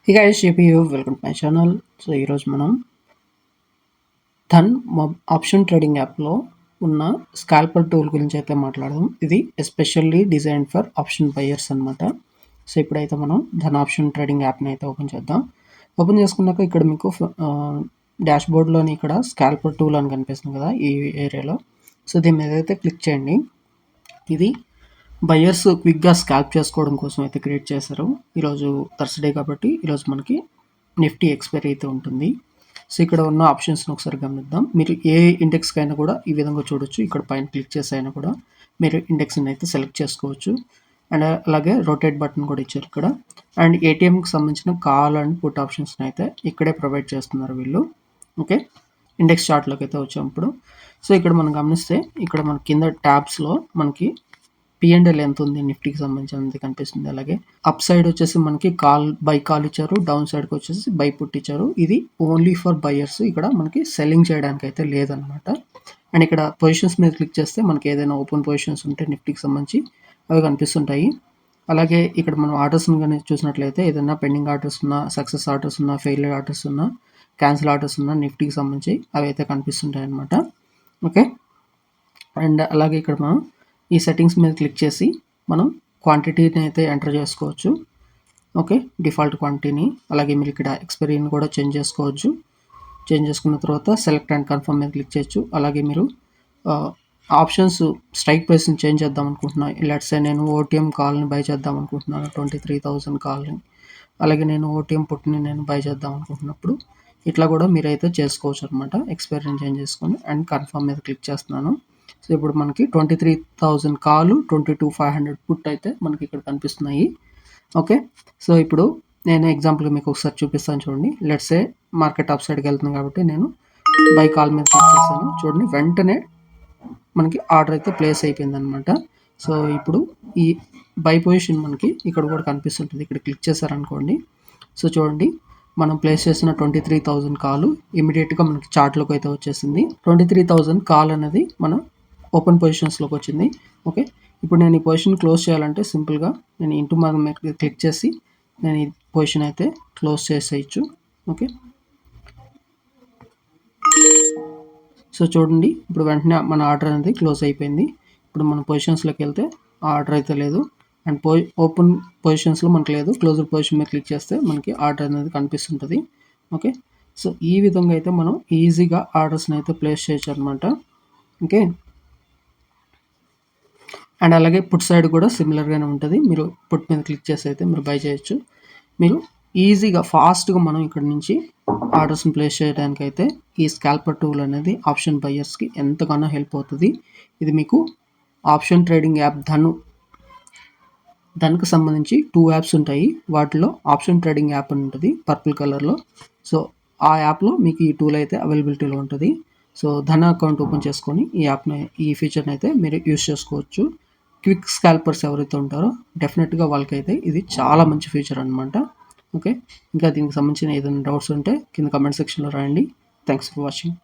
Hey guys, CPU, welcome to my channel. So ఈరోజు మనం Dhan option trading యాప్లో ఉన్న స్కాల్పర్ టూల్ గురించి అయితే మాట్లాడదాం. ఇది especially design for option buyers అనమాట. సో ఇప్పుడైతే మనం ధన్ ఆప్షన్ ట్రేడింగ్ యాప్ని అయితే ఓపెన్ చేద్దాం. ఓపెన్ చేసుకున్నాక ఇక్కడ మీకు డాష్ బోర్డ్లోని ఇక్కడ స్కాల్పర్ టూల్ అని కనిపిస్తుంది కదా ఈ ఏరియాలో. సో దీని మీద అయితే క్లిక్ చేయండి. ఇది బయర్స్ క్విక్గా స్కాల్ప్ చేసుకోవడం కోసం అయితే క్రియేట్ చేశారు. ఈరోజు థర్స్డే కాబట్టి ఈరోజు మనకి నిఫ్టీ ఎక్స్పైరీ అయితే ఉంటుంది. సో ఇక్కడ ఉన్న ఆప్షన్స్ని ఒకసారి గమనిద్దాం. మీరు ఏ ఇండెక్స్కి అయినా కూడా ఈ విధంగా చూడొచ్చు. ఇక్కడ పైన క్లిక్ చేసి అయినా కూడా మీరు ఇండెక్స్ని అయితే సెలెక్ట్ చేసుకోవచ్చు. అండ్ అలాగే రొటేట్ బటన్ కూడా ఇచ్చారు ఇక్కడ. అండ్ ఏటీఎంకి సంబంధించిన కాల్ అండ్ పుట్ ఆప్షన్స్ని అయితే ఇక్కడే ప్రొవైడ్ చేస్తున్నారు వీళ్ళు. ఓకే, ఇండెక్స్ చార్ట్లోకి అయితే వచ్చాము. సో ఇక్కడ మనం గమనిస్తే ఇక్కడ మన కింద ట్యాబ్స్లో మనకి P&L ఎంత ఉంది నిఫ్టీకి సంబంధించినది కనిపిస్తుంది. అలాగే అప్ సైడ్ వచ్చేసి మనకి బై కాల్ ఇచ్చారు, డౌన్ సైడ్కి వచ్చేసి బై పుట్ ఇచ్చారు. ఇది ఓన్లీ ఫర్ బయర్స్, ఇక్కడ మనకి సెల్లింగ్ చేయడానికి అయితే లేదనమాట. అండ్ ఇక్కడ పొజిషన్స్ మీద క్లిక్ చేస్తే మనకి ఏదైనా ఓపెన్ పొజిషన్స్ ఉంటే నిఫ్టీకి సంబంధించి అవి కనిపిస్తుంటాయి. అలాగే ఇక్కడ మనం ఆర్డర్స్ని కానీ చూసినట్లయితే ఏదైనా పెండింగ్ ఆర్డర్స్ ఉన్నా, సక్సెస్ ఆర్డర్స్ ఉన్నా, ఫెయిల్యూర్ ఆర్డర్స్ ఉన్నా, క్యాన్సిల్ ఆర్డర్స్ ఉన్నా నిఫ్టీకి సంబంధించి అవి అయితే కనిపిస్తుంటాయి అనమాట. ఓకే, అండ్ అలాగే ఇక్కడ మనం ఈ సెట్టింగ్స్ మీద క్లిక్ చేసి మనం క్వాంటిటీని అయితే ఎంటర్ చేసుకోవచ్చు. ఓకే, డిఫాల్ట్ క్వాంటిటీని. అలాగే మీరు ఇక్కడ ఎక్స్పైరీని కూడా చేంజ్ చేసుకోవచ్చు. చేంజ్ చేసుకున్న తర్వాత సెలెక్ట్ అండ్ కన్ఫర్మ్ మీద క్లిక్ చేయొచ్చు. అలాగే మీరు ఆప్షన్స్ స్ట్రైక్ ప్రైస్ని చేంజ్ చేద్దాం అనుకుంటున్నా. లెట్స్ సే నేను ఓటీఎం కాల్ని బై చేద్దాం అనుకుంటున్నాను, 23,000 కాల్ని. అలాగే నేను ఓటీఎం పుట్ని నేను బై చేద్దాం అనుకుంటున్నప్పుడు ఇట్లా కూడా మీరైతే చేసుకోవచ్చు అనమాట. ఎక్స్పైరీని చేంజ్ చేసుకొని అండ్ కన్ఫర్మ్ మీద క్లిక్ చేస్తున్నాను. సో ఇప్పుడు మనకి 23,000 కాలు, 22,500 పుట్ అయితే మనకి ఇక్కడ కనిపిస్తున్నాయి. ఓకే, సో ఇప్పుడు నేను ఎగ్జాంపుల్ మీకు ఒకసారి చూపిస్తాను చూడండి. లెట్స్ సే మార్కెట్ అప్ సైడ్కి వెళ్తుంది కాబట్టి నేను బై కాల్ మీద క్లిక్ చేస్తాను. చూడండి, వెంటనే మనకి ఆర్డర్ అయితే ప్లేస్ అయిపోయింది అనమాట. సో ఇప్పుడు ఈ బై పొజిషన్ మనకి ఇక్కడ కూడా కనిపిస్తుంటుంది. ఇక్కడ క్లిక్ చేశారనుకోండి. సో చూడండి, మనం ప్లేస్ చేసిన 23,000 కాలు ఇమీడియట్గా మనకి చార్ట్లోకి అయితే వచ్చేసింది. 23,000 కాల్ అనేది మనం ఓపెన్ పొజిషన్స్లోకి వచ్చింది. ఓకే, ఇప్పుడు నేను ఈ పొజిషన్ క్లోజ్ చేయాలంటే సింపుల్గా నేను ఇంటూ మార్క్ మీద క్లిక్ చేసి నేను ఈ పొజిషన్ అయితే క్లోజ్ చేసేయచ్చు. ఓకే, సో చూడండి, ఇప్పుడు వెంటనే మన ఆర్డర్ అనేది క్లోజ్ అయిపోయింది. ఇప్పుడు మన పొజిషన్స్లోకి వెళ్తే ఆర్డర్ అయితే లేదు. అండ్ ఓపెన్ పొజిషన్స్లో మనకు లేదు. క్లోజ్డ్ పొజిషన్ మీద క్లిక్ చేస్తే మనకి ఆర్డర్ అనేది కనిపిస్తుంటుంది. ఓకే, సో ఈ విధంగా అయితే మనం ఈజీగా ఆర్డర్స్ని అయితే ప్లేస్ చేయొచ్చు అనమాట. ఓకే, అండ్ అలాగే పుట్ సైడ్ కూడా సిమిలర్గానే ఉంటుంది. మీరు పుట్ మీద క్లిక్ చేసి అయితే మీరు బై చేయొచ్చు. మీరు ఈజీగా ఫాస్ట్గా మనం ఇక్కడ నుంచి ఆర్డర్స్ని ప్లేస్ చేయడానికి అయితే ఈ స్కాల్పర్ టూల్ అనేది ఆప్షన్ బయర్స్కి ఎంతగానో హెల్ప్ అవుతుంది. ఇది మీకు ఆప్షన్ ట్రేడింగ్ యాప్ దానికి సంబంధించి 2 యాప్స్ ఉంటాయి. వాటిలో ఆప్షన్ ట్రేడింగ్ యాప్ అని ఉంటుంది పర్పుల్ కలర్లో. సో ఆ యాప్లో మీకు ఈ టూల్ అయితే అవైలబిలిటీలో ఉంటుంది. సో ధన అకౌంట్ ఓపెన్ చేసుకొని ఈ ఫీచర్ని అయితే మీరు యూస్ చేసుకోవచ్చు. క్విక్ స్కాల్పర్స్ ఎవరైతే ఉంటారో డెఫినెట్గా వాళ్ళకైతే ఇది చాలా మంచి ఫీచర్ అనమాట. ఓకే, ఇంకా దీనికి సంబంధించిన ఏదైనా డౌట్స్ ఉంటే కింద కమెంట్ సెక్షన్లో రాయండి. Thanks for watching.